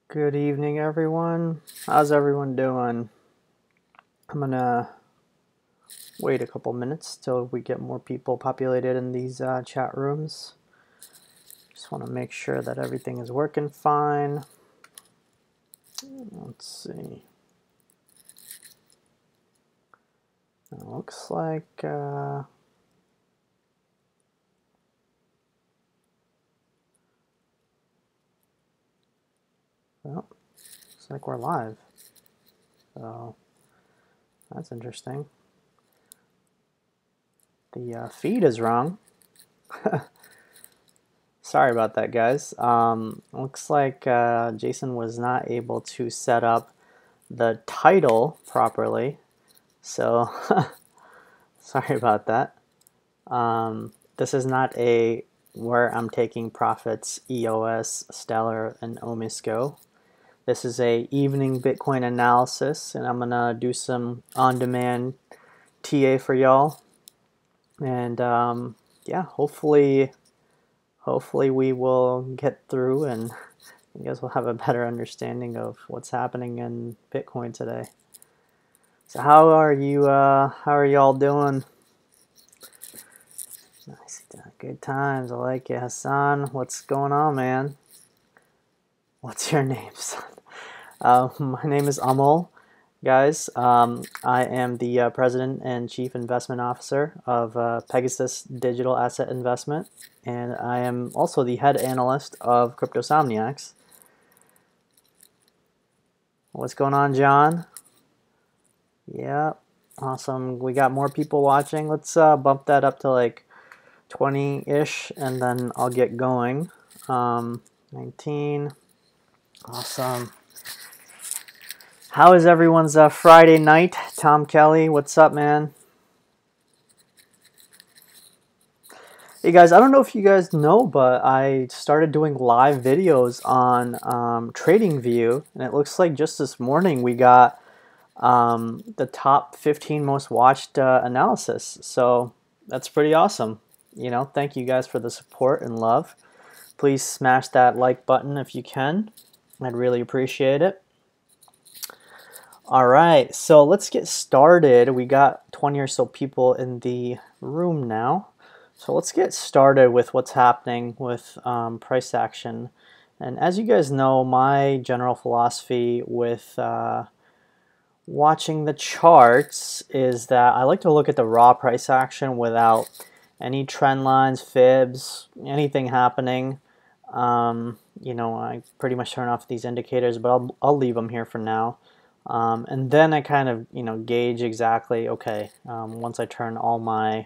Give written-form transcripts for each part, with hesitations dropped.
Good evening, everyone. How's everyone doing? I'm gonna wait a couple minutes till we get more people populated in these chat rooms. Just want to make sure that everything is working fine. Let's see. It looks like oh, looks like we're live. So that's interesting. The feed is wrong. Sorry about that, guys. Looks like Jason was not able to set up the title properly. So sorry about that. This is not a where I'm taking profits EOS, Stellar, and Omisco. This is a evening Bitcoin analysis, and I'm gonna do some on-demand TA for y'all. And yeah, hopefully we will get through, and you guys will have a better understanding of what's happening in Bitcoin today. So how are you? How are y'all doing? Nice, good times. I like it, Hassan. What's going on, man? What's your name, son? My name is Amol, guys. I am the President and Chief Investment Officer of Pegasus Digital Asset Investment, and I am also the head analyst of Cryptosomniacs. What's going on, John? Yeah, awesome. We got more people watching. Let's bump that up to like 20-ish, and then I'll get going. 19. Awesome. How is everyone's Friday night? Tom Kelly, what's up, man? Hey guys, I don't know if you guys know, but I started doing live videos on TradingView, and it looks like just this morning we got the top 15 most watched analysis. So that's pretty awesome. You know, thank you guys for the support and love. Please smash that like button if you can. I'd really appreciate it. All right, so let's get started. We got 20 or so people in the room now. So let's get started with what's happening with price action. And as you guys know, my general philosophy with watching the charts is that I like to look at the raw price action without any trend lines, fibs, anything happening. You know, I pretty much turn off these indicators, but I'll leave them here for now. And then I kind of, you know, gauge exactly, okay, once I turn all my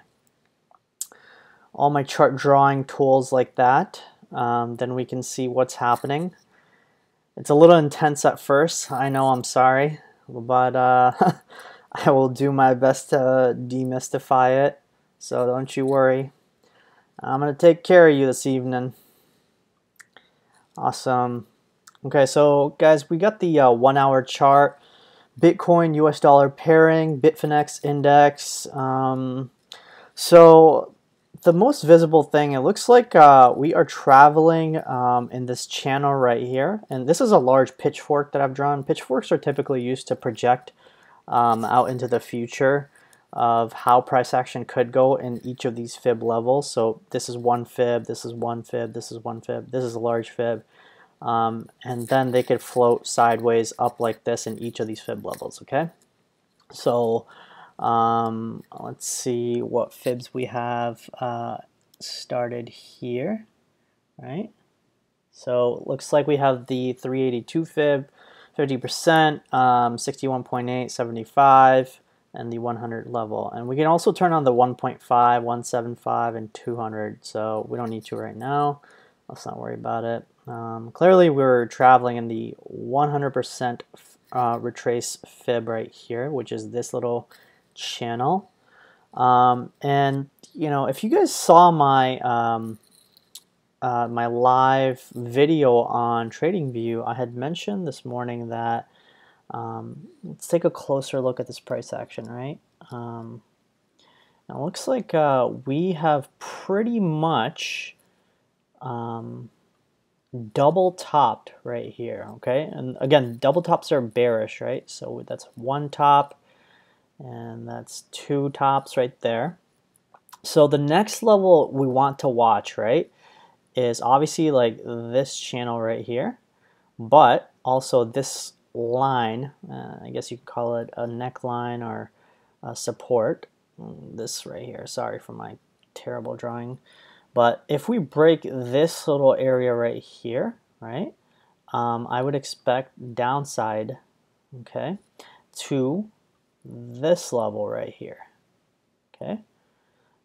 chart drawing tools like that, then we can see what's happening. It's a little intense at first, I know, I'm sorry, but I will do my best to demystify it, so don't you worry. I'm going to take care of you this evening. Awesome. Okay, so guys, we got the 1 hour chart. Bitcoin US dollar pairing, Bitfinex index. So the most visible thing, it looks like we are traveling in this channel right here, and this is a large pitchfork that I've drawn. Pitchforks are typically used to project out into the future of how price action could go in each of these fib levels. So this is one fib, this is one fib, this is one fib, this is a large fib. And then they could float sideways up like this in each of these fib levels, okay? So let's see what fibs we have started here, right? So it looks like we have the 382 fib, 50%, 61.8, 75, and the 100 level. And we can also turn on the 1.5, 175, and 200, so we don't need to right now. Let's not worry about it. Clearly we're traveling in the 100% retrace fib right here, which is this little channel. And you know, if you guys saw my my live video on TradingView, I had mentioned this morning that let's take a closer look at this price action, right? Now it looks like we have pretty much double topped right here, okay? And again, double tops are bearish, right? So that's one top, and that's two tops right there. So the next level we want to watch, right, is obviously like this channel right here, but also this line, I guess you could call it a neckline or a support, this right here. Sorry for my terrible drawing. But if we break this little area right here, right, I would expect downside, okay, to this level right here, okay?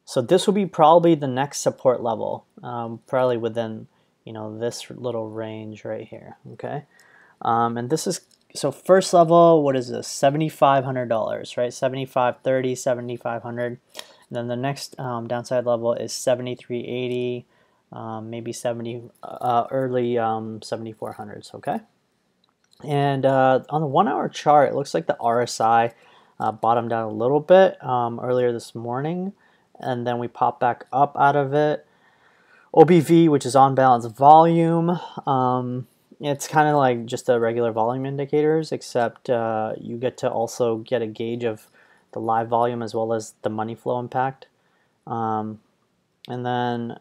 So this will be probably the next support level, probably within, you know, this little range right here, okay? And this is, so first level, what is this? $7,500, right? 7,530, 7,500. And then the next downside level is 7,380, maybe 70, early 7,400s, okay? And on the 1 hour chart, it looks like the RSI bottomed out a little bit earlier this morning, and then we pop back up out of it. OBV, which is on balance volume, it's kind of like just the regular volume indicators, except you get to also get a gauge of the live volume as well as the money flow impact. And then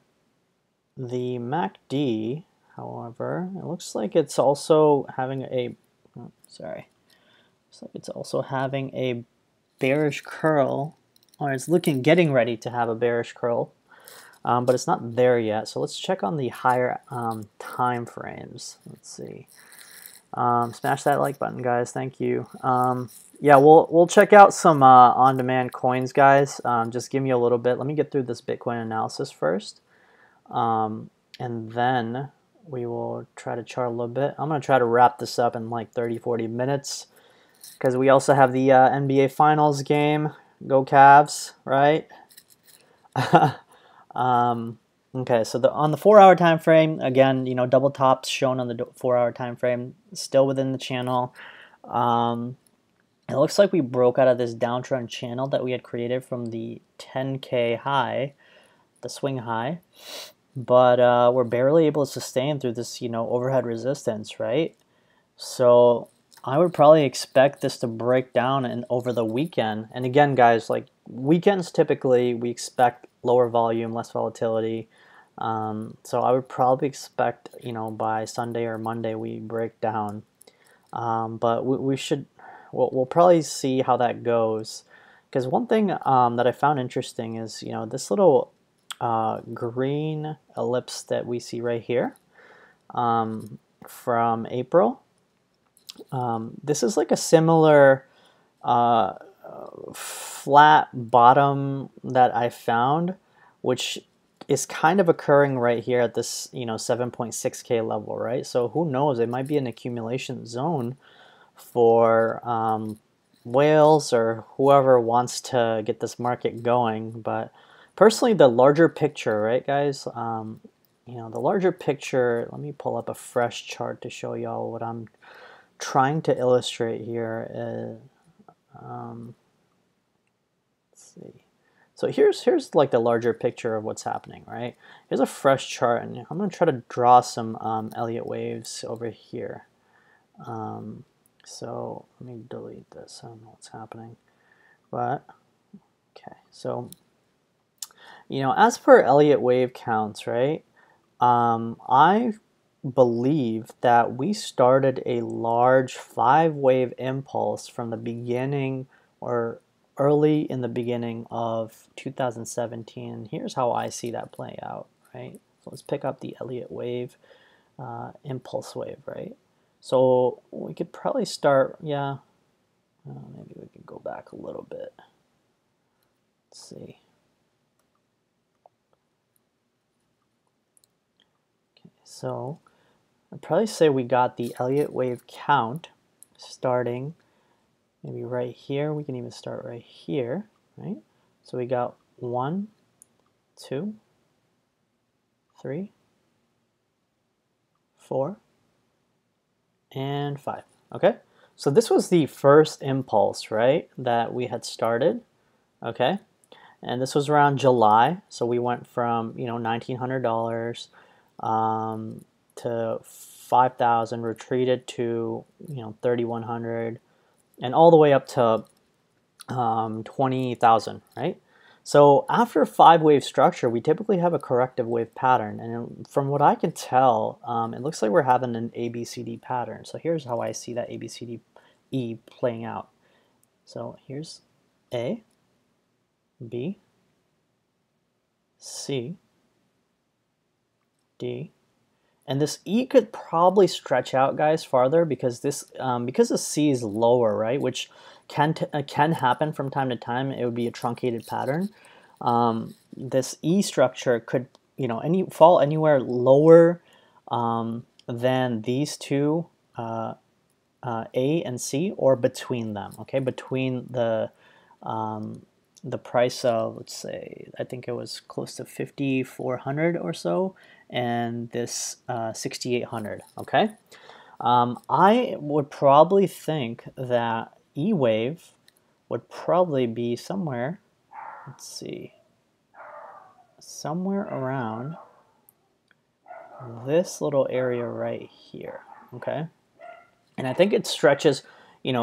the MACD, however, it looks like it's also having a, looks like it's also having a bearish curl, or it's getting ready to have a bearish curl, but it's not there yet. So let's check on the higher time frames. Let's see. Smash that like button, guys. Thank you. Yeah, we'll check out some on-demand coins, guys. Just give me a little bit. Let me get through this Bitcoin analysis first, and then we will try to chart a little bit. I'm going to try to wrap this up in like 30-40 minutes because we also have the NBA Finals game. Go Cavs, right? Okay, so on the 4 hour time frame, again, you know, double tops shown on the 4 hour time frame, still within the channel. It looks like we broke out of this downtrend channel that we had created from the 10K high, the swing high, but we're barely able to sustain through this, you know, overhead resistance, right? So I would probably expect this to break down and over the weekend. And again, guys, like weekends typically we expect lower volume, less volatility. So I would probably expect, you know, by Sunday or Monday we break down. But we'll probably see how that goes. Because one thing that I found interesting is, you know, this little green ellipse that we see right here from April. This is like a similar flat bottom that I found, which is kind of occurring right here at this, you know, 7.6K level, right? So who knows? It might be an accumulation zone for whales or whoever wants to get this market going. But personally, the larger picture, right, guys? You know, the larger picture. Let me pull up a fresh chart to show y'all what I'm trying to illustrate here. Let's see. So here's like the larger picture of what's happening, right? Here's a fresh chart, and I'm going to try to draw some Elliott waves over here. So let me delete this. I don't know what's happening, but okay. So, you know, as per Elliott wave counts, right? I believe that we started a large 5-wave impulse from the beginning or early in the beginning of 2017. Here's how I see that play out, right? So let's pick up the Elliott wave, impulse wave, right? So we could probably start, yeah, maybe we could go back a little bit. Let's see. Okay, so I'd probably say we got the Elliott wave count starting maybe right here. We can even start right here, right? So we got 1, 2, 3, 4, and 5. Okay, so this was the first impulse, right, that we had started. Okay, and this was around July. So we went from, you know, $1,900 to 5,000, retreated to 3,100, and all the way up to 20,000, right? So after a 5-wave structure, we typically have a corrective wave pattern, and from what I can tell, it looks like we're having an ABCD pattern. So here's how I see that ABCDE playing out. So here's A, B, C, D, and this E could probably stretch out, guys, farther because this because the C is lower, right? Which can happen from time to time. It would be a truncated pattern. This E structure could fall anywhere lower than these two, A and C, or between them. Okay, between the price of, let's say, I think it was close to 5,400 or so, and this 6,800. Okay, I would probably think that E wave would probably be somewhere, let's see, somewhere around this little area right here. Okay, and I think it stretches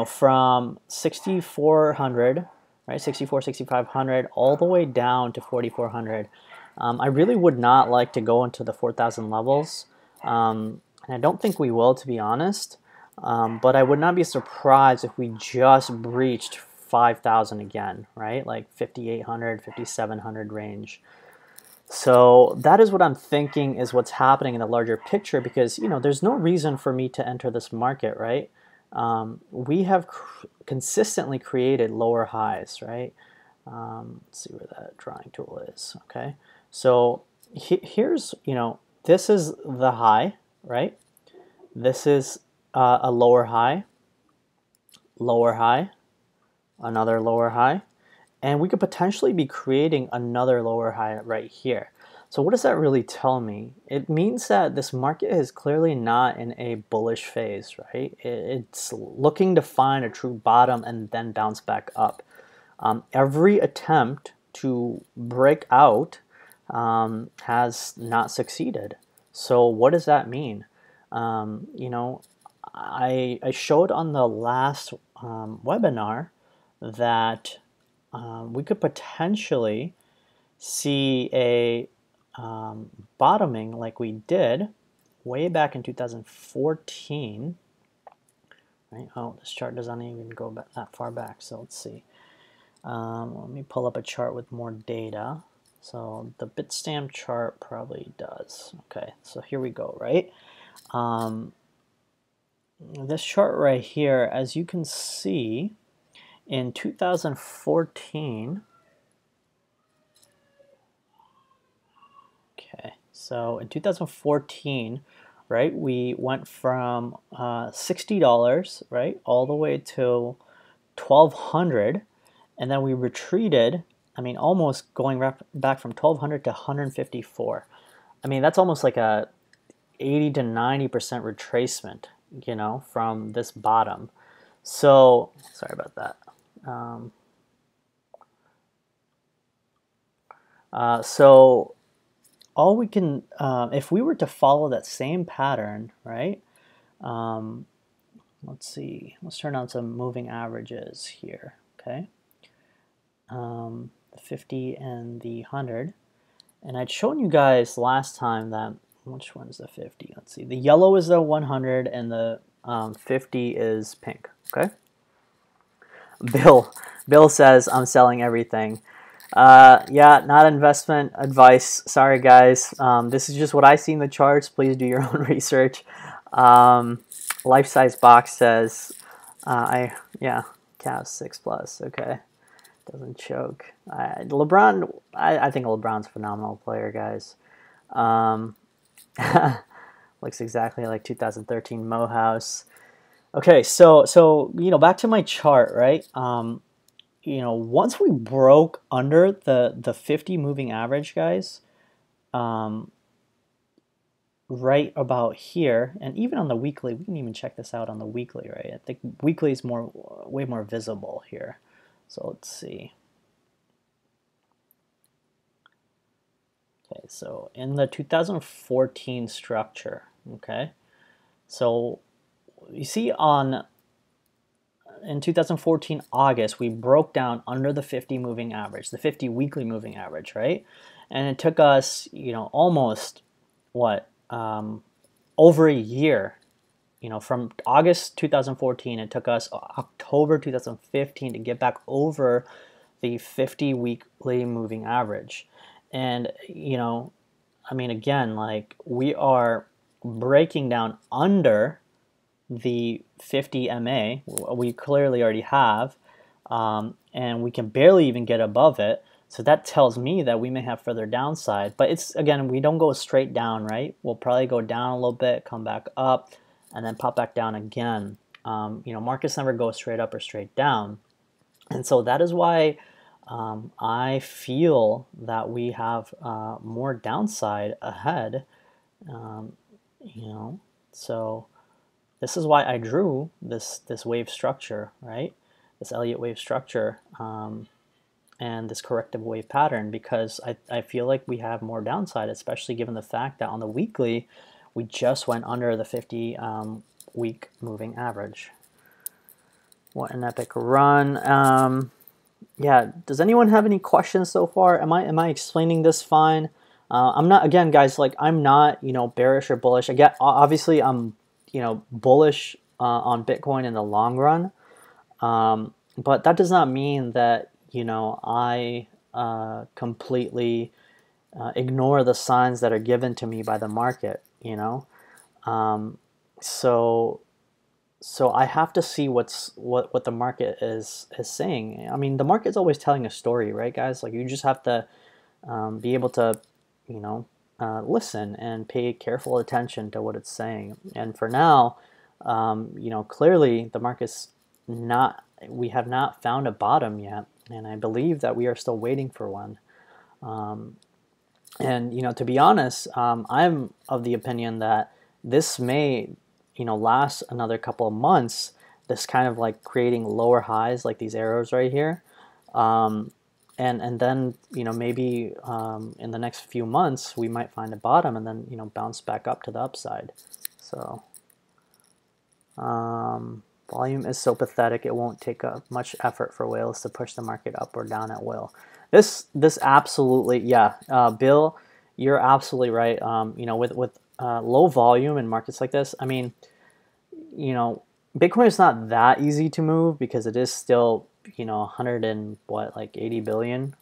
from 6,400, right, 6,500 all the way down to 4,400. I really would not like to go into the 4,000 levels, and I don't think we will, to be honest, but I would not be surprised if we just breached 5,000 again, right, like 5,800, 5,700 range. So that is what I'm thinking is what's happening in the larger picture, because there's no reason for me to enter this market, right? We have consistently created lower highs, right? Let's see where that drawing tool is. Okay, so here's this is the high, right? This is a lower high, another lower high, and we could potentially be creating another lower high right here. So what does that really tell me? It means that this market is clearly not in a bullish phase, right? It's looking to find a true bottom and then bounce back up. Every attempt to break out has not succeeded. So what does that mean? I showed on the last webinar that we could potentially see a bottoming like we did way back in 2014. Right? Oh, this chart doesn't even go back that far back. So let's see. Let me pull up a chart with more data. So the Bitstamp chart probably does. Okay, so here we go, right? This chart right here, as you can see, in 2014, okay, so in 2014, right, we went from $60, right, all the way to 1,200, and then we retreated. I mean, almost going back from 1,200 to 154. I mean, that's almost like a 80 to 90% retracement, from this bottom. So, sorry about that. So all we can, if we were to follow that same pattern, right? Let's see. Let's turn on some moving averages here. Okay. The 50 and the 100. And I'd shown you guys last time that, which one's the 50? Let's see. The yellow is the 100 and the 50 is pink. Okay. Bill says I'm selling everything. Yeah, not investment advice. Sorry, guys. This is just what I see in the charts. Please do your own research. Life Size Box says, yeah, Cavs 6+. Okay, doesn't choke. LeBron, I think LeBron's a phenomenal player, guys. Looks exactly like 2013 Mohouse. Okay, so back to my chart, right? Once we broke under the 50 moving average, guys, right about here, and even on the weekly, we can even check this out on the weekly, right? I think weekly is way more visible here. So let's see. Okay, so in the 2014 structure, okay, so you see in 2014 August, we broke down under the 50 moving average, the 50 weekly moving average, right? And it took us, almost what, over a year, from August 2014, it took us October 2015 to get back over the 50 weekly moving average. And, I mean, again, like we are breaking down under the 50 MA, we clearly already have, and we can barely even get above it. So that tells me that we may have further downside. But it's, again, we don't go straight down, right? We'll probably go down a little bit, come back up, and then pop back down again. Markets never go straight up or straight down. And so that is why I feel that we have more downside ahead. So this is why I drew this wave structure, right? This Elliott wave structure and this corrective wave pattern, because I feel like we have more downside, especially given the fact that on the weekly, we just went under the 50 week moving average. What an epic run. Yeah, does anyone have any questions so far? Am I explaining this fine? I'm not, again, guys, like I'm not, bearish or bullish. Again, obviously I'm, bullish on Bitcoin in the long run. But that does not mean that, I completely ignore the signs that are given to me by the market, So I have to see what the market is saying. I mean, the market's always telling a story, right, guys? Like you just have to be able to, listen and pay careful attention to what it's saying. And for now, clearly the market's not. We have not found a bottom yet, and I believe that we are still waiting for one. And to be honest, I'm of the opinion that this may last another couple of months, this kind of like creating lower highs like these arrows right here, and then maybe in the next few months we might find a bottom and then bounce back up to the upside. So volume is so pathetic, it won't take much effort for whales to push the market up or down at will. This absolutely, yeah, Bill, you're absolutely right. With low volume in markets like this, I mean, Bitcoin is not that easy to move because it is still 100 and what, like 80 billion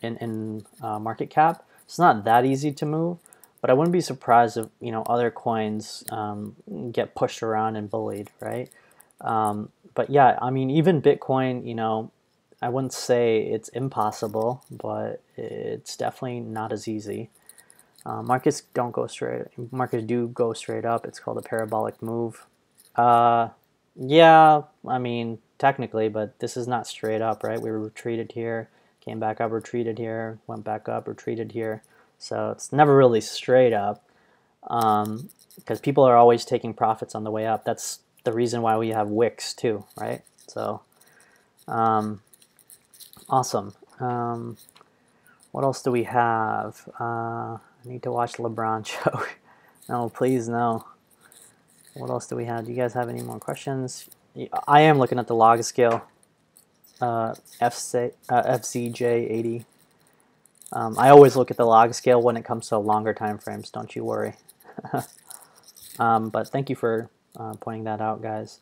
in market cap. It's not that easy to move, but I wouldn't be surprised if other coins get pushed around and bullied, right? But yeah, I mean, even Bitcoin, I wouldn't say it's impossible, but it's definitely not as easy. Markets don't go straight. Markets do go straight up. It's called a parabolic move. Yeah, I mean technically, but this is not straight up, right? We retreated here, came back up, retreated here, went back up, retreated here. So it's never really straight up, because people are always taking profits on the way up. That's the reason why we have wicks too, right? So, awesome. What else do we have? I need to watch LeBron show. No, please, no. What else do we have? Do you guys have any more questions? I am looking at the log scale. FZJ80. I always look at the log scale when it comes to longer time frames. Don't you worry. But thank you for pointing that out, guys.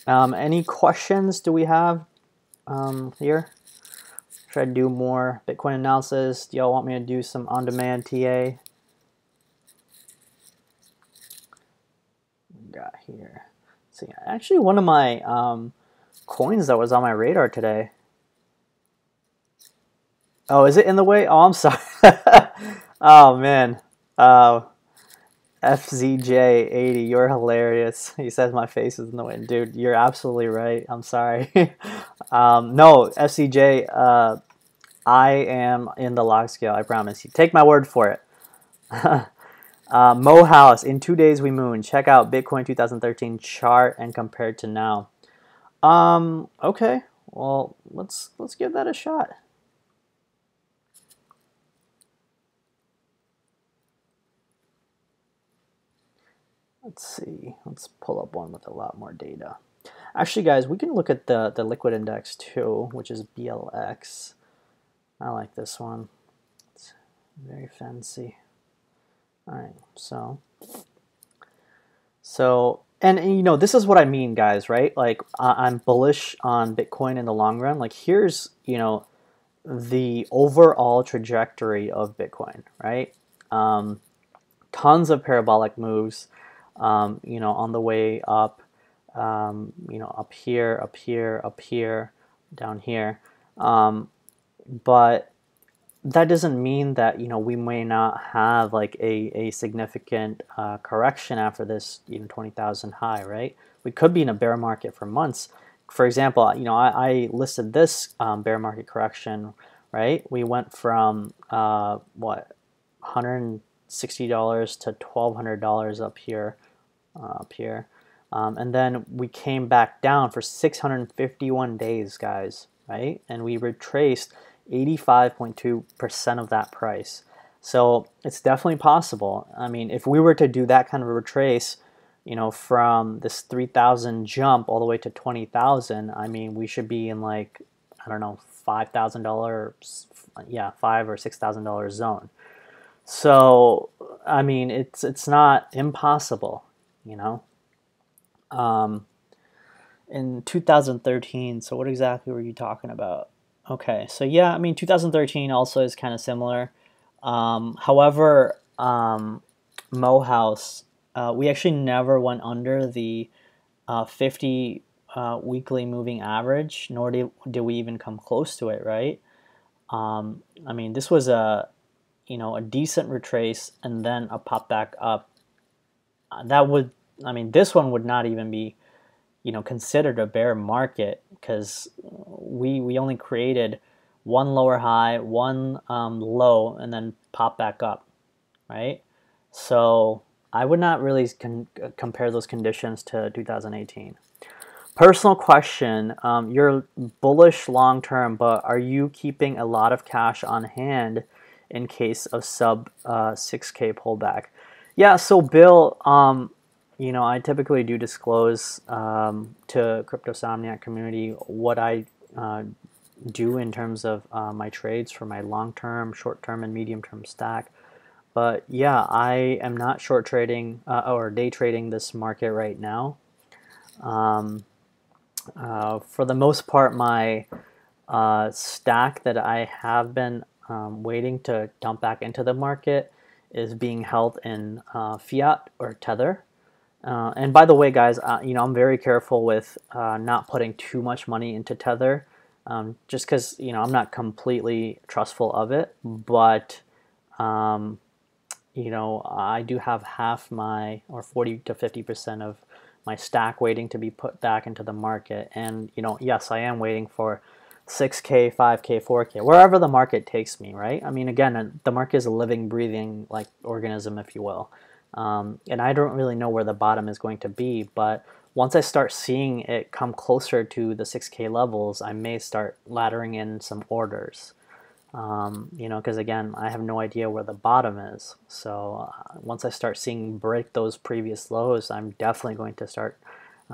Any questions do we have here? Should I do more Bitcoin analysis? Do y'all want me to do some on-demand TA? Got here. See, actually, one of my coins that was on my radar today. Oh, is it in the way? Oh, I'm sorry. Oh man. FZJ80, you're hilarious. He says my face is in the way. Dude, you're absolutely right. I'm sorry. No, FZJ, I am in the log scale, I promise you. Take my word for it. Mo House, in 2 days we moon. Check out Bitcoin 2013 chart and compare to now. Okay. Well, let's give that a shot. let's see, let's pull up one with a lot more data. Actually, guys, we can look at the liquid index too, which is BLX. I like this one. It's very fancy. All right, and you know, this is what I mean, guys, right? Like, I'm bullish on Bitcoin in the long run. Like, here's, you know, the overall trajectory of Bitcoin, right? Tons of parabolic moves, you know, on the way up, you know, up here, up here, up here, down here. But that doesn't mean that, you know, we may not have like a significant correction after this, you know, 20,000 high, right? We could be in a bear market for months. For example, you know, I listed this bear market correction, right? We went from what, $160 to $1,200 up here, and then we came back down for 651 days, guys, right? And we retraced 85.2% of that price. So it's definitely possible. I mean, if we were to do that kind of a retrace, you know, from this 3,000 jump all the way to 20,000, I mean, we should be in like, I don't know, $5,000, yeah, $5,000 or $6,000 zone. So, I mean, it's not impossible, you know. In 2013, so what exactly were you talking about? Okay, so yeah, I mean, 2013 also is kind of similar. However, Mohouse, we actually never went under the 50 weekly moving average, nor did we even come close to it, right? I mean, this was a, you know, a decent retrace and then a pop back up. That would, I mean, this one would not even be, you know, considered a bear market, because we only created one lower high, one low, and then pop back up, right? So I would not really compare those conditions to 2018. Personal question, you're bullish long term, but are you keeping a lot of cash on hand in case of sub 6K pullback? Yeah, so Bill, you know, I typically do disclose to Cryptosomniac community what I do in terms of my trades for my long-term, short-term, and medium-term stack. But yeah, I am not short trading or day trading this market right now. For the most part, my stack that I have been waiting to dump back into the market is being held in fiat or tether. And by the way, guys, you know, I'm very careful with not putting too much money into tether, just because, you know, I'm not completely trustful of it. But you know, I do have half my, or 40 to 50% of my stack waiting to be put back into the market. And, you know, yes, I am waiting for 6K, 5K, 4K, wherever the market takes me, right? I mean, again, the market is a living, breathing, like, organism, if you will. And I don't really know where the bottom is going to be, but once I start seeing it come closer to the 6K levels, I may start laddering in some orders. You know, because again, I have no idea where the bottom is. So once I start seeing break those previous lows, I'm definitely going to start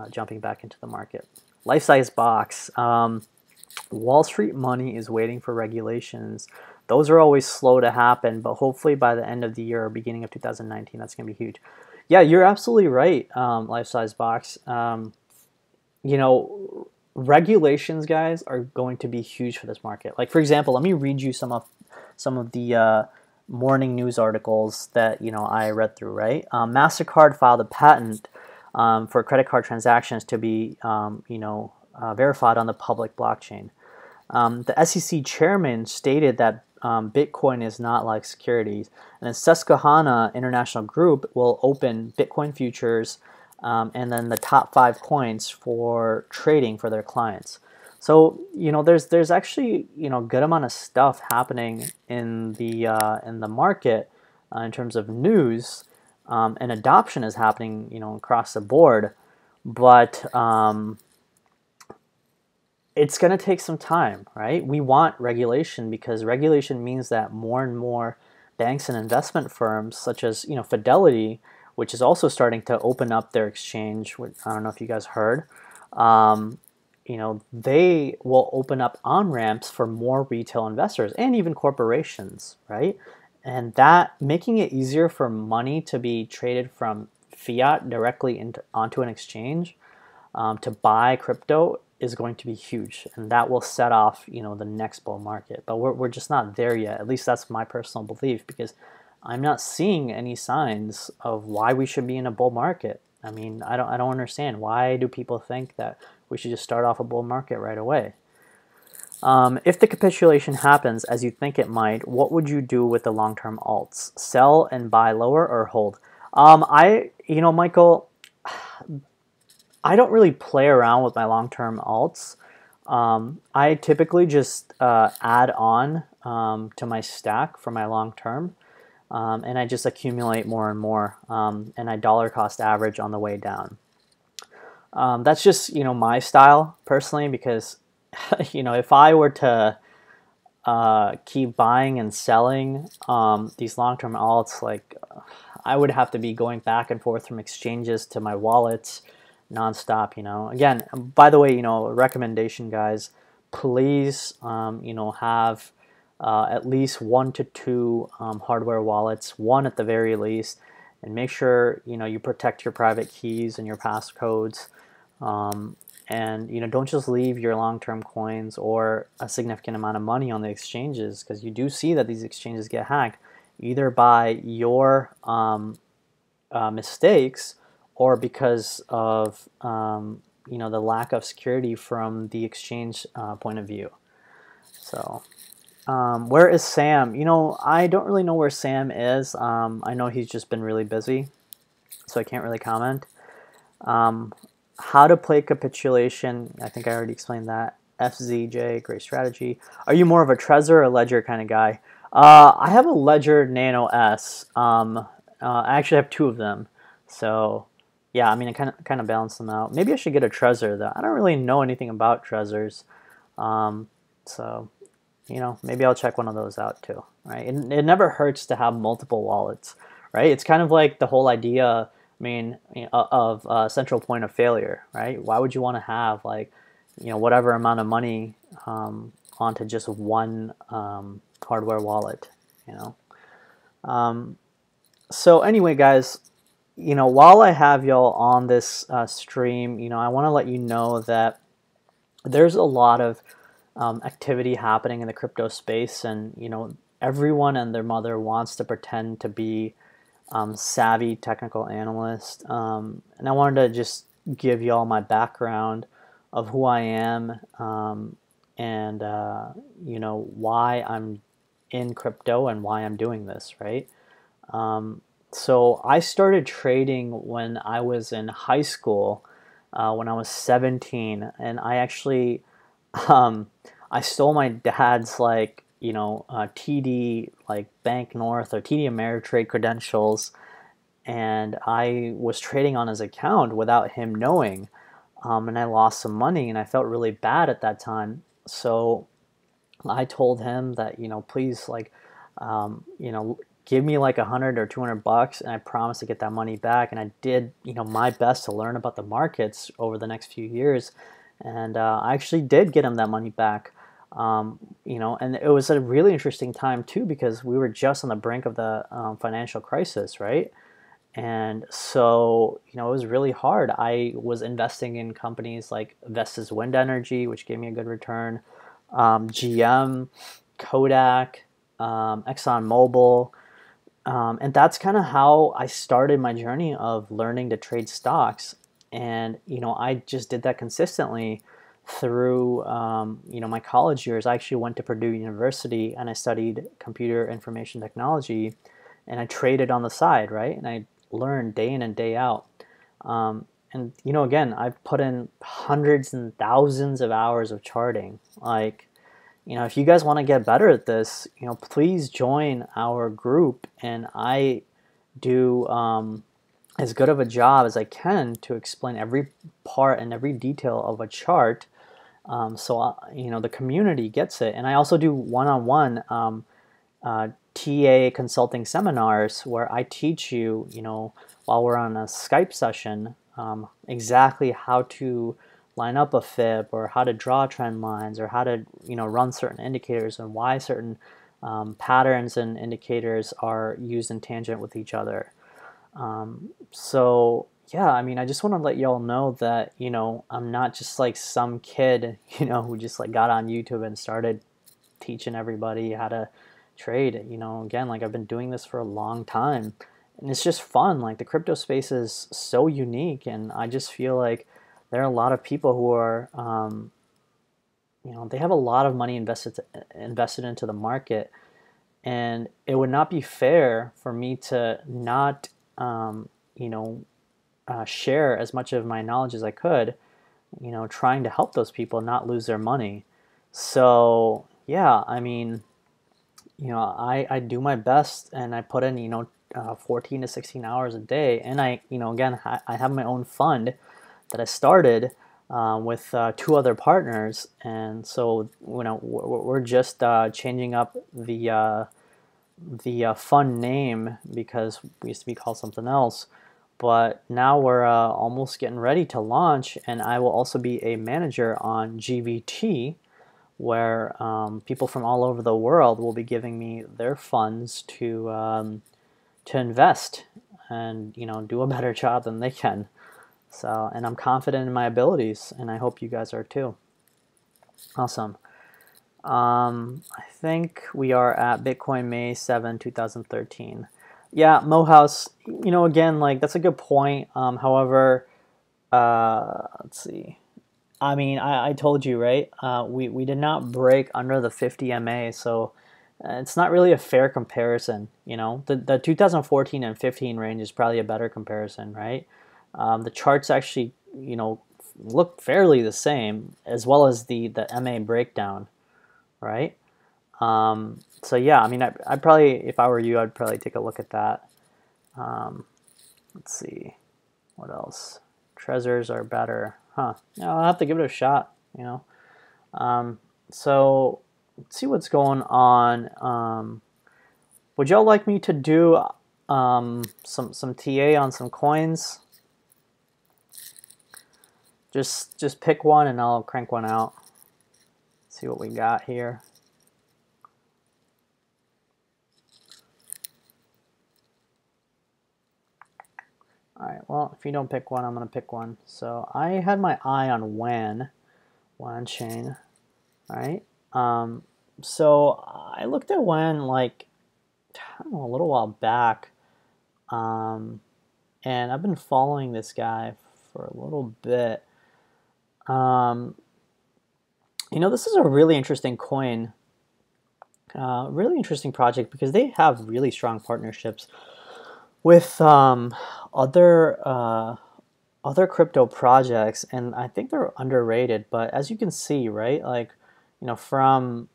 jumping back into the market. Life-size box. Wall Street money is waiting for regulations. Those are always slow to happen, but hopefully by the end of the year or beginning of 2019, that's going to be huge. Yeah, you're absolutely right, Life-size box. You know, regulations, guys, are going to be huge for this market. Like, for example, let me read you some of the morning news articles that, you know, I read through, right? MasterCard filed a patent for credit card transactions to be, you know, verified on the public blockchain. The SEC chairman stated that Bitcoin is not like securities, and then Susquehanna International Group will open Bitcoin futures and then the top 5 coins for trading for their clients. So, you know, there's actually, you know, good amount of stuff happening in the market in terms of news, and adoption is happening, you know, across the board, but it's going to take some time, right? We want regulation because regulation means that more and more banks and investment firms, such as, you know, Fidelity, which is also starting to open up their exchange. I don't know if you guys heard. You know, they will open up on-ramps for more retail investors and even corporations, right? And that making it easier for money to be traded from fiat directly onto an exchange to buy crypto is going to be huge, and that will set off, you know, the next bull market. But we're just not there yet. At least that's my personal belief, because I'm not seeing any signs of why we should be in a bull market. I mean, I don't understand. Why do people think that we should just start off a bull market right away? If the capitulation happens as you think it might, what would you do with the long-term alts? Sell and buy lower or hold? You know, Michael, I don't really play around with my long-term alts. I typically just add on to my stack for my long-term, and I just accumulate more and more, and I dollar cost average on the way down. That's just, you know, my style personally, because you know, if I were to keep buying and selling these long-term alts, like I would have to be going back and forth from exchanges to my wallets nonstop, you know. Again, by the way, you know, recommendation, guys, please, you know, have at least 1 to 2 hardware wallets, one at the very least, and make sure, you know, you protect your private keys and your passcodes. And you know, don't just leave your long-term coins or a significant amount of money on the exchanges, because you do see that these exchanges get hacked either by your mistakes or because of you know, the lack of security from the exchange point of view. So where is Sam? You know, I don't really know where Sam is. I know he's just been really busy, so I can't really comment. How to play capitulation, I think I already explained that. FZJ, great strategy. Are you more of a Trezor or Ledger kind of guy? I have a Ledger Nano S. I actually have 2 of them. So yeah, I mean, I kind of balance them out. Maybe I should get a Trezor though. I don't really know anything about Trezors. So, you know, maybe I'll check one of those out too, right? It never hurts to have multiple wallets, right? It's kind of like the whole idea, I mean, of central point of failure, right? Why would you want to have, like, you know, whatever amount of money onto just one hardware wallet, you know? So anyway, guys, you know, while I have y'all on this stream, you know, I want to let you know that there's a lot of activity happening in the crypto space, and you know, everyone and their mother wants to pretend to be savvy technical analyst, and I wanted to just give y'all my background of who I am, and you know, why I'm in crypto and why I'm doing this, right? So I started trading when I was in high school, when I was 17, and I actually I stole my dad's, like, you know, TD, like Bank North or TD Ameritrade credentials, and I was trading on his account without him knowing, and I lost some money, and I felt really bad at that time. So I told him that, you know, please, like, you know, give me like $100 or $200, and I promised to get that money back. And I did, you know, my best to learn about the markets over the next few years, and I actually did get him that money back. You know, and it was a really interesting time too, because we were just on the brink of the financial crisis, right? And so, you know, it was really hard. I was investing in companies like Vestas Wind Energy, which gave me a good return, GM, Kodak, ExxonMobil, and that's kind of how I started my journey of learning to trade stocks. And you know, I just did that consistently through you know, my college years. I actually went to Purdue University and I studied computer information technology, and I traded on the side, right? And I learned day in and day out. And you know, again, I've put in hundreds and thousands of hours of charting. Like, you know, if you guys want to get better at this, you know, please join our group, and I do as good of a job as I can to explain every part and every detail of a chart, so you know, the community gets it. And I also do one-on-one TA consulting seminars where I teach you, while we're on a Skype session, exactly how to line up a fib, or how to draw trend lines, or how to run certain indicators, and why certain patterns and indicators are used in tangent with each other. So yeah, I mean, I just want to let y'all know that I'm not just like some kid who just like got on YouTube and started teaching everybody how to trade. Again, like I've been doing this for a long time, and it's just fun. Like the crypto space is so unique, and I just feel like there are a lot of people who are they have a lot of money invested into the market, and it would not be fair for me to not share as much of my knowledge as I could, trying to help those people not lose their money. So yeah, I mean, I do my best, and I put in 14 to 16 hours a day, and I again, I have my own fund that I started with two other partners, and so we're just changing up the fund name, because we used to be called something else, but now we're almost getting ready to launch, and I will also be a manager on GVT, where people from all over the world will be giving me their funds to invest and do a better job than they can. So, and I'm confident in my abilities, and I hope you guys are too. Awesome. I think we are at Bitcoin May 7, 2013. Yeah, Mohouse, again, like that's a good point. However, let's see. I mean, I told you, right? We did not break under the 50 MA, so it's not really a fair comparison. The 2014 and 15 range is probably a better comparison, right? The charts actually, look fairly the same, as well as the MA breakdown, right? So yeah, I mean, I'd probably, if I were you, I'd probably take a look at that. Let's see, what else? Trezors are better, huh? Yeah, I'll have to give it a shot, So let's see what's going on. Would y'all like me to do some TA on some coins? Just pick one and I'll crank one out. See what we got here. All right, well, if you don't pick one, I'm going to pick one. So I had my eye on WAN chain, all right? So I looked at WAN like, I don't know, a little while back, and I've been following this guy for a little bit. This is a really interesting coin, really interesting project, because they have really strong partnerships with other crypto projects, and I think they're underrated. But as you can see, right, like from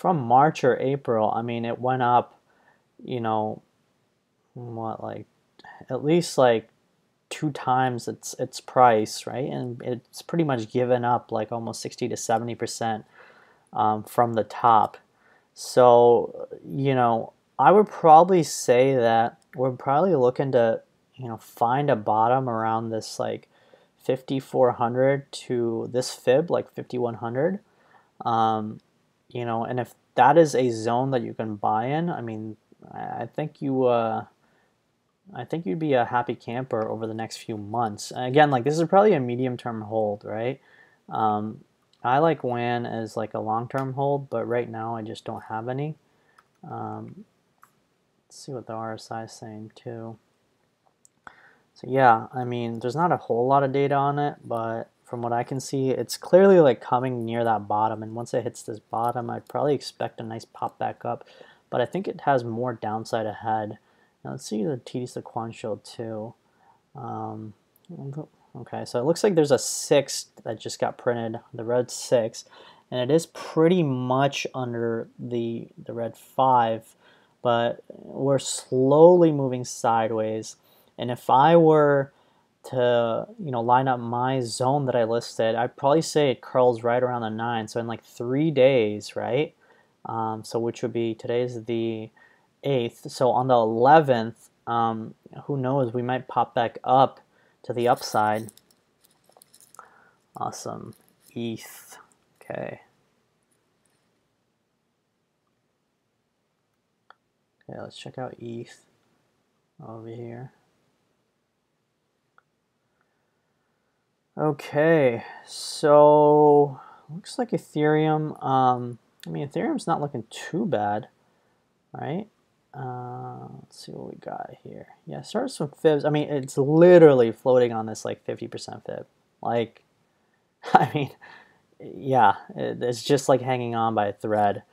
March or April, I mean, it went up, like at least like 2 times its price, right? And it's pretty much given up like almost 60 to 70% from the top. So I would probably say that we're probably looking to find a bottom around this like 5,400 to this fib like 5,100. And if that is a zone that you can buy in, I mean, I think you'd be a happy camper over the next few months. Again, like this is probably a medium-term hold, right? I like WAN as like a long-term hold, but right now I just don't have any. Let's see what the RSI is saying too. So yeah, I mean, there's not a whole lot of data on it, but from what I can see, it's clearly like coming near that bottom. And once it hits this bottom, I'd probably expect a nice pop back up, but I think it has more downside ahead. Now let's see the TD sequential too. Okay, so it looks like there's a 6 that just got printed, the red 6, and it is pretty much under the red 5, but we're slowly moving sideways. And if I were to line up my zone that I listed, I'd probably say it curls right around the 9. So in like 3 days, right, So which would be, today's the 8th. So on the 11th, who knows, we might pop back up to the upside. Awesome. ETH. Okay. Okay, let's check out ETH over here. Okay, so looks like Ethereum, I mean, Ethereum's not looking too bad, right? Let's see what we got here. Yeah, start some fibs. I mean, it's literally floating on this like 50% fib. Like, I mean, yeah, it's just like hanging on by a thread.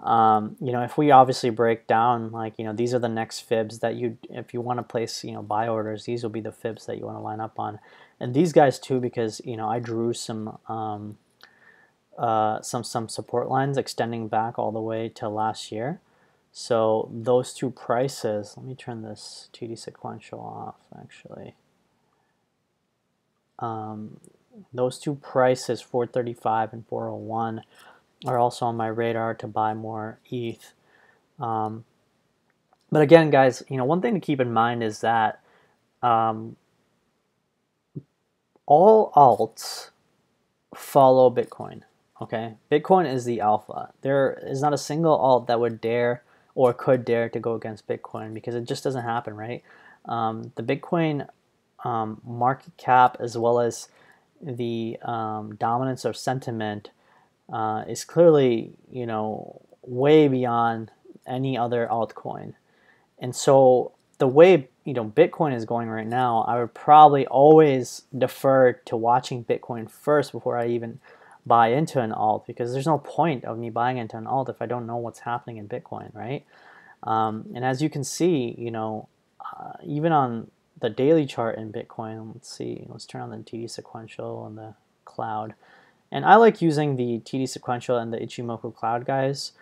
You know, if we obviously break down, like, you know, these are the next fibs that you, if you want to place, you know, buy orders, these will be the fibs that you want to line up on. And these guys too, because, you know, I drew some support lines extending back all the way to last year. So those two prices, let me turn this TD sequential off actually. Those two prices, 435 and 401, are also on my radar to buy more ETH. But again, guys, you know, one thing to keep in mind is that all alts follow Bitcoin. Okay, Bitcoin is the alpha. There is not a single alt that would dare or could dare to go against Bitcoin, because it just doesn't happen, right? The Bitcoin market cap, as well as the dominance of sentiment, is clearly, you know, way beyond any other altcoin. And so the way, you know, Bitcoin is going right now, I would probably always defer to watching Bitcoin first before I even buy into an alt, because there's no point of me buying into an alt if I don't know what's happening in Bitcoin, right? And as you can see, you know, even on the daily chart in Bitcoin, let's see, let's turn on the TD sequential and the cloud. And I like using the TD sequential and the Ichimoku cloud, guys.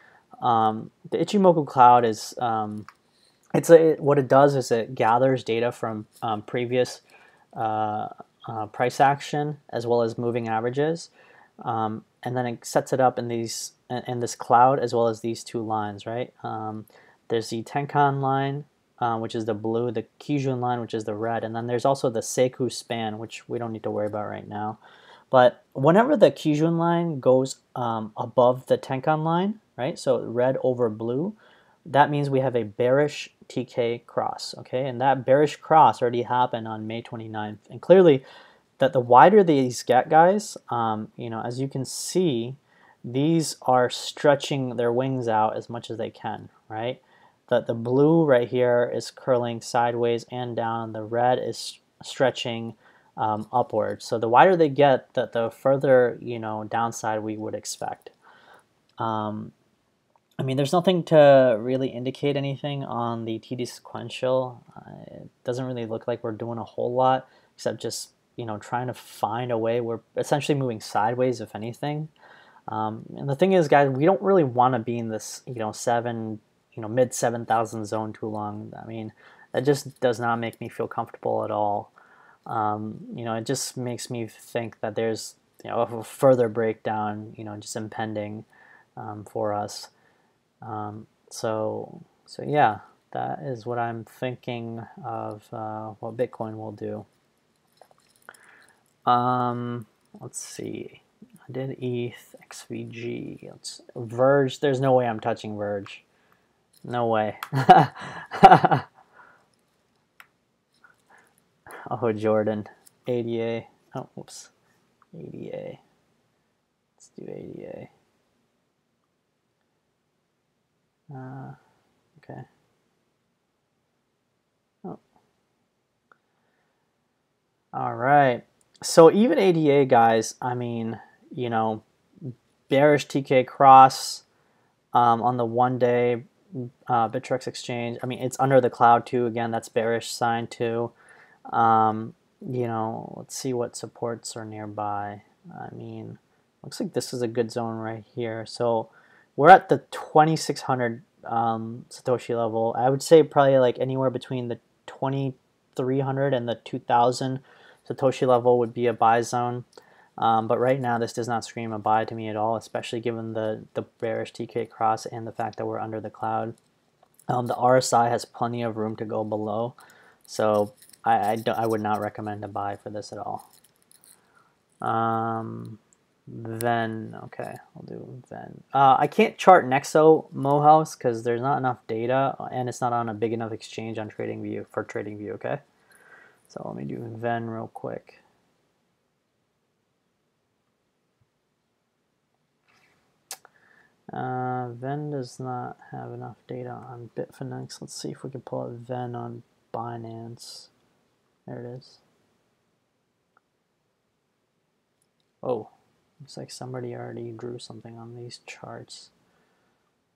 The Ichimoku cloud is, what it does is it gathers data from previous price action as well as moving averages, and then it sets it up in these in this cloud as well as these two lines, right? There's the Tenkan line, which is the blue, the Kijun line, which is the red, and then there's also the Seiku span, which we don't need to worry about right now. But whenever the Kijun line goes above the Tenkan line, right, so red over blue, that means we have a bearish TK cross, okay? And that bearish cross already happened on May 29th. And clearly, that the wider these get, guys, you know, as you can see, these are stretching their wings out as much as they can, right? The blue right here is curling sideways and down. The red is stretching upward. So the wider they get, the further, you know, downside we would expect. I mean, there's nothing to really indicate anything on the TD sequential. It doesn't really look like we're doing a whole lot, except just, you know, trying to find a way. We're essentially moving sideways, if anything. And the thing is, guys, we don't really want to be in this, you know, mid 7,000 zone too long. I mean, that just does not make me feel comfortable at all. You know, it just makes me think that there's, you know, a further breakdown, you know, just impending for us. So yeah, that is what I'm thinking of what Bitcoin will do. Let's see. I did ETH, XVG. Verge. There's no way I'm touching Verge. No way. Oh, Jordan. ADA. Oh, whoops. ADA. Let's do ADA. Okay. Oh. All right. So even ADA, guys, I mean, you know, bearish TK cross on the 1 day Bittrex exchange. I mean, it's under the cloud too. Again, that's bearish sign too. You know, let's see what supports are nearby. I mean, looks like this is a good zone right here. So we're at the 2,600 Satoshi level. I would say probably like anywhere between the 2,300 and the 2,000 Satoshi level would be a buy zone. But right now, this does not scream a buy to me at all, especially given the bearish TK cross and the fact that we're under the cloud. The RSI has plenty of room to go below, so I would not recommend a buy for this at all. Then, okay, I'll do then. I can't chart Nexo Mohouse because there's not enough data and it's not on a big enough exchange on TradingView for TradingView, okay? So let me do Ven real quick. Ven does not have enough data on Bitfinex. Let's see if we can pull up Ven on Binance. There it is. Oh, looks like somebody already drew something on these charts.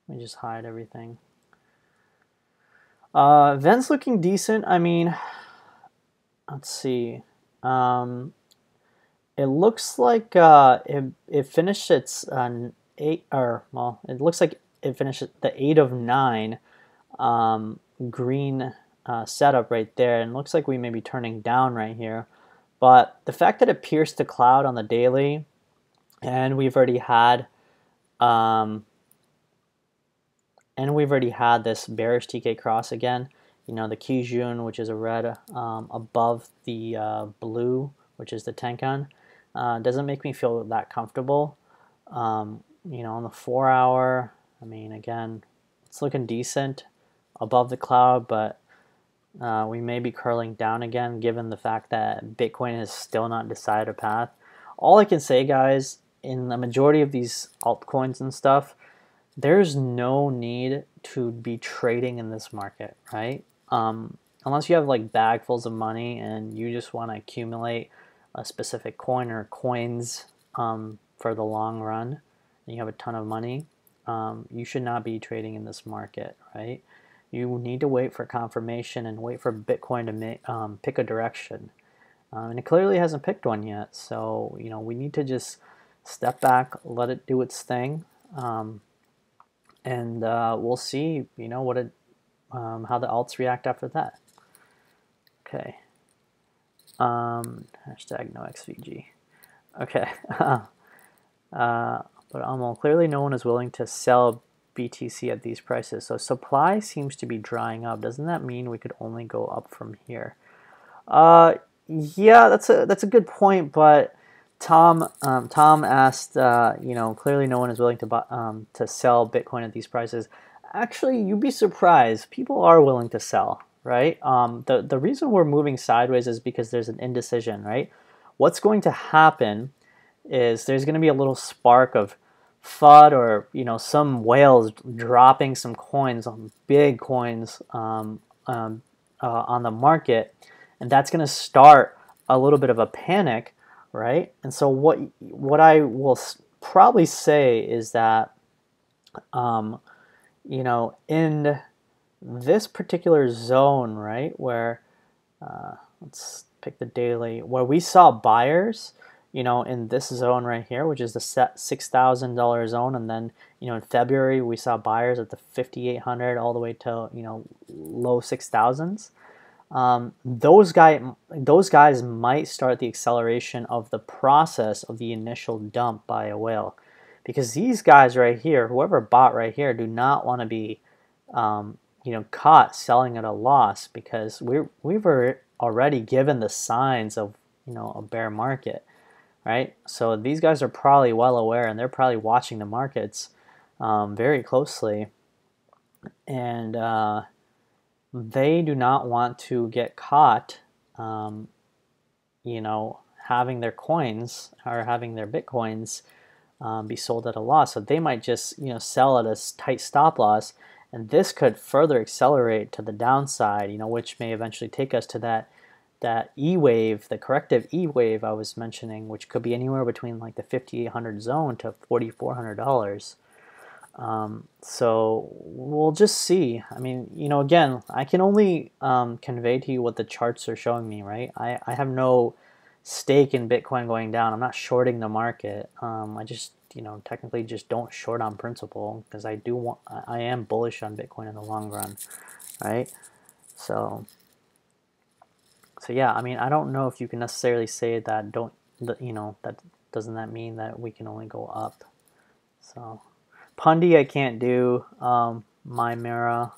Let me just hide everything. Ven's looking decent. I mean, let's see. It looks like it finished its 8, or well, it looks like it finished the 8 of 9 green setup right there, and looks like we may be turning down right here. But the fact that it pierced the cloud on the daily, and we've already had this bearish TK cross again. You know, the Kijun, which is a red above the blue, which is the Tenkan, doesn't make me feel that comfortable. You know, on the 4 hour, I mean, again, it's looking decent above the cloud, but we may be curling down again given the fact that Bitcoin has still not decided a path. All I can say, guys, in the majority of these altcoins and stuff, there's no need to be trading in this market, right? Unless you have like bagfuls of money and you just want to accumulate a specific coin or coins for the long run, and you have a ton of money, you should not be trading in this market, right? You need to wait for confirmation and wait for Bitcoin to pick a direction. And it clearly hasn't picked one yet. So, you know, we need to just step back, let it do its thing. And we'll see, you know, what how the alts react after that. Okay. Hashtag no XVG. Okay. But Amol, clearly no one is willing to sell BTC at these prices. So supply seems to be drying up. Doesn't that mean we could only go up from here? Yeah, that's a good point. But Tom asked, you know, clearly no one is willing to sell Bitcoin at these prices. Actually, you'd be surprised. People are willing to sell, right? The reason we're moving sideways is because there's an indecision, right? What's going to happen is there's going to be a little spark of FUD, or you know, some whales dropping some coins, on big coins on the market, and that's going to start a little bit of a panic, right? And so what I will probably say is that you know, in this particular zone, right, where let's pick the daily, where we saw buyers, you know, in this zone right here, which is the $6,000 zone, and then, you know, in February we saw buyers at the 5,800 all the way to, you know, low 6,000s. Those guys might start the acceleration of the process of the initial dump by a whale, because these guys right here, whoever bought right here, do not want to be you know, caught selling at a loss, because we've already given the signs of, you know, a bear market. Right? So these guys are probably well aware, and they're probably watching the markets very closely, and they do not want to get caught, you know, having their coins or having their Bitcoins be sold at a loss. So they might just, you know, sell at a tight stop loss, and this could further accelerate to the downside, you know, which may eventually take us to that E wave, the corrective E wave I was mentioning, which could be anywhere between like the 5,800 zone to $4,400. So we'll just see. I mean, you know, again, I can only convey to you what the charts are showing me, right? I have no stake in Bitcoin going down. I'm not shorting the market. I just, you know, technically just don't short on principle, because I am bullish on Bitcoin in the long run, right? So yeah, I mean, I don't know if you can necessarily say that you know, that doesn't that mean that we can only go up? So Pundi I can't do. Mimera,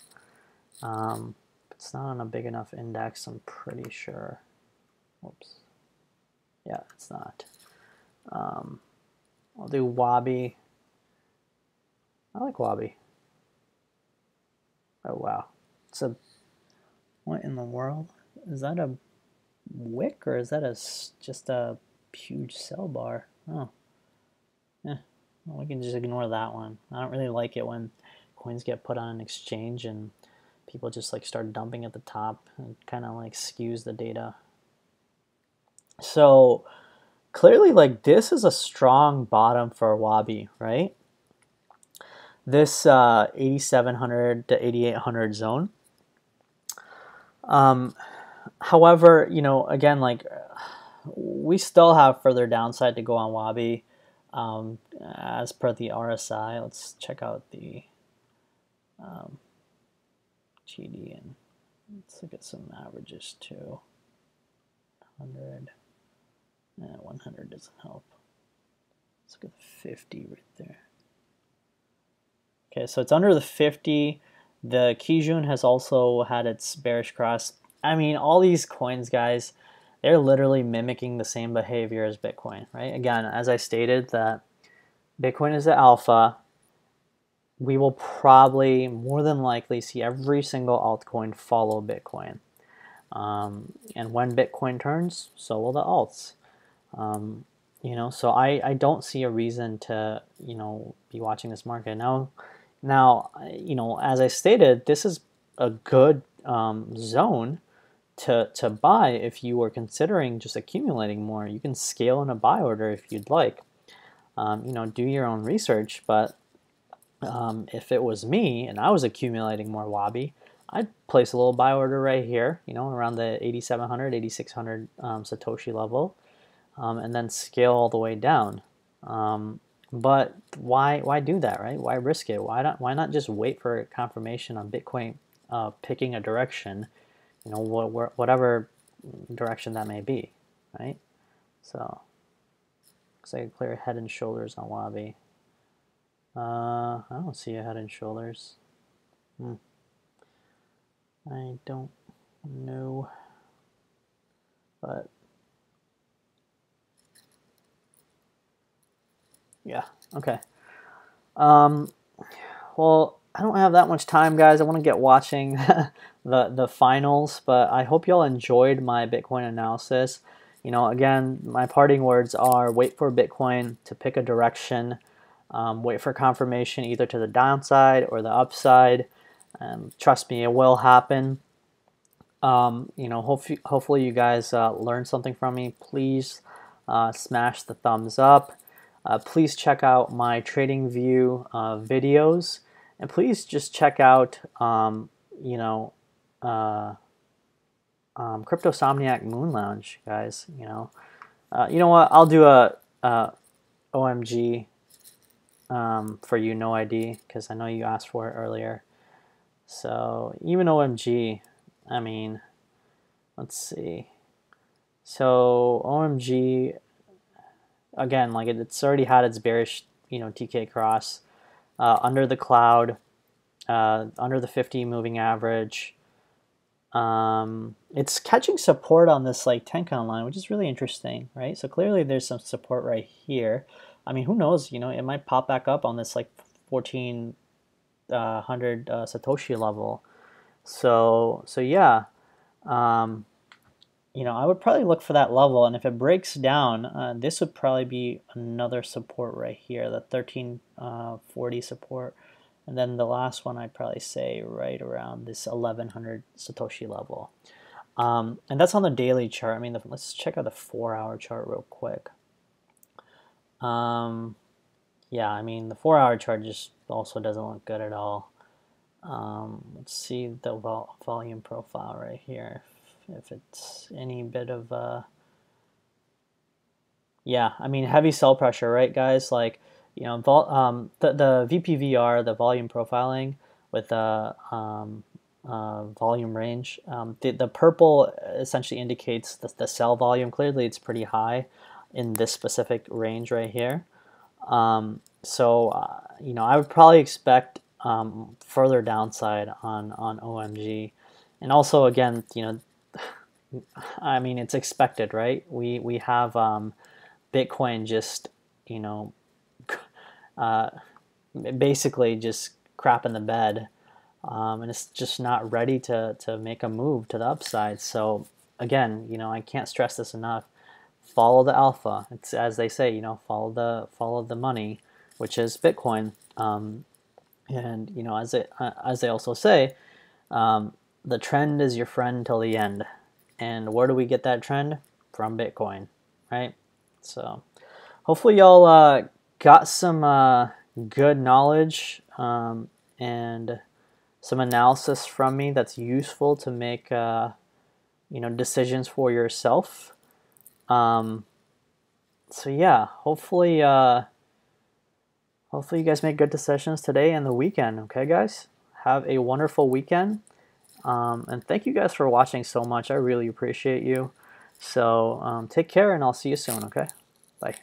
it's not on a big enough index, I'm pretty sure. Whoops. Yeah, it's not. I'll do Wabi. I like Wabi. Oh wow, it's a, what in the world? Is that a wick or is that just a huge sell bar? Oh, yeah. Well, we can just ignore that one. I don't really like it when coins get put on an exchange and people just like start dumping at the top and kind of like skews the data. So clearly, like, this is a strong bottom for Wabi, right? This 8,700 to 8,800 zone. However, you know, again, like, we still have further downside to go on Wabi. As per the RSI, let's check out the GD and let's look at some averages too. 100. 100 doesn't help. Let's look at the 50 right there. Okay, so it's under the 50. The Kijun has also had its bearish cross. I mean, all these coins, guys, they're literally mimicking the same behavior as Bitcoin, right? Again, as I stated, that Bitcoin is the alpha. We will probably, more than likely, see every single altcoin follow Bitcoin. And when Bitcoin turns, so will the alts. You know, so I don't see a reason to, you know, be watching this market. Now, you know, as I stated, this is a good zone to buy if you were considering just accumulating more. You can scale in a buy order if you'd like. You know, do your own research, but if it was me and I was accumulating more Wabi, I'd place a little buy order right here, you know, around the 8,700, 8,600 Satoshi level. And then scale all the way down. But why do that, right? Why risk it? Why not just wait for confirmation on Bitcoin picking a direction, you know, whatever direction that may be, right? So looks like a clear head and shoulders on Wabi. I don't see a head and shoulders. I don't know, but yeah, okay. Well, I don't have that much time, guys. I want to get watching the finals, but I hope y'all enjoyed my Bitcoin analysis. You know, again, my parting words are wait for Bitcoin to pick a direction, wait for confirmation either to the downside or the upside. Trust me, it will happen. You know, hopefully you guys learned something from me. Please smash the thumbs up. Please check out my TradingView videos, and please just check out, you know, Cryptosomniac Moon Lounge, guys. You know what? I'll do a OMG for you, no ID, because I know you asked for it earlier. So even OMG, I mean, let's see. So OMG. Again, like it's already had its bearish, you know, TK cross under the cloud, under the 50 moving average. It's catching support on this like Tenkan line, which is really interesting, right? So clearly there's some support right here. I mean, who knows? You know, it might pop back up on this like 1400 Satoshi level. So yeah. You know, I would probably look for that level, and if it breaks down, this would probably be another support right here, the 1340 support, and then the last one I'd probably say right around this 1100 Satoshi level, and that's on the daily chart. I mean, let's check out the 4-hour chart real quick. Yeah, I mean, the 4-hour chart just also doesn't look good at all. Let's see the volume profile right here. If it's any bit of yeah, I mean, heavy sell pressure, right, guys? Like, you know, the VPVR, the volume profiling with the volume range, the purple essentially indicates the sell volume. Clearly it's pretty high. in this specific range right here. You know, I would probably expect further downside on OMG, and also again, you know, I mean, it's expected, right? We have Bitcoin just, you know, basically just crap in the bed, and it's just not ready to make a move to the upside. So again, you know, I can't stress this enough. Follow the alpha. It's as they say, you know, follow the money, which is Bitcoin. And you know, as they also say, the trend is your friend till the end. And where do we get that trend? From Bitcoin, right? So hopefully y'all got some good knowledge and some analysis from me that's useful to make you know, decisions for yourself. So yeah, hopefully hopefully you guys make good decisions today and the weekend. Okay, guys, have a wonderful weekend. And thank you guys for watching so much. I really appreciate you. So take care, and I'll see you soon. Okay, bye.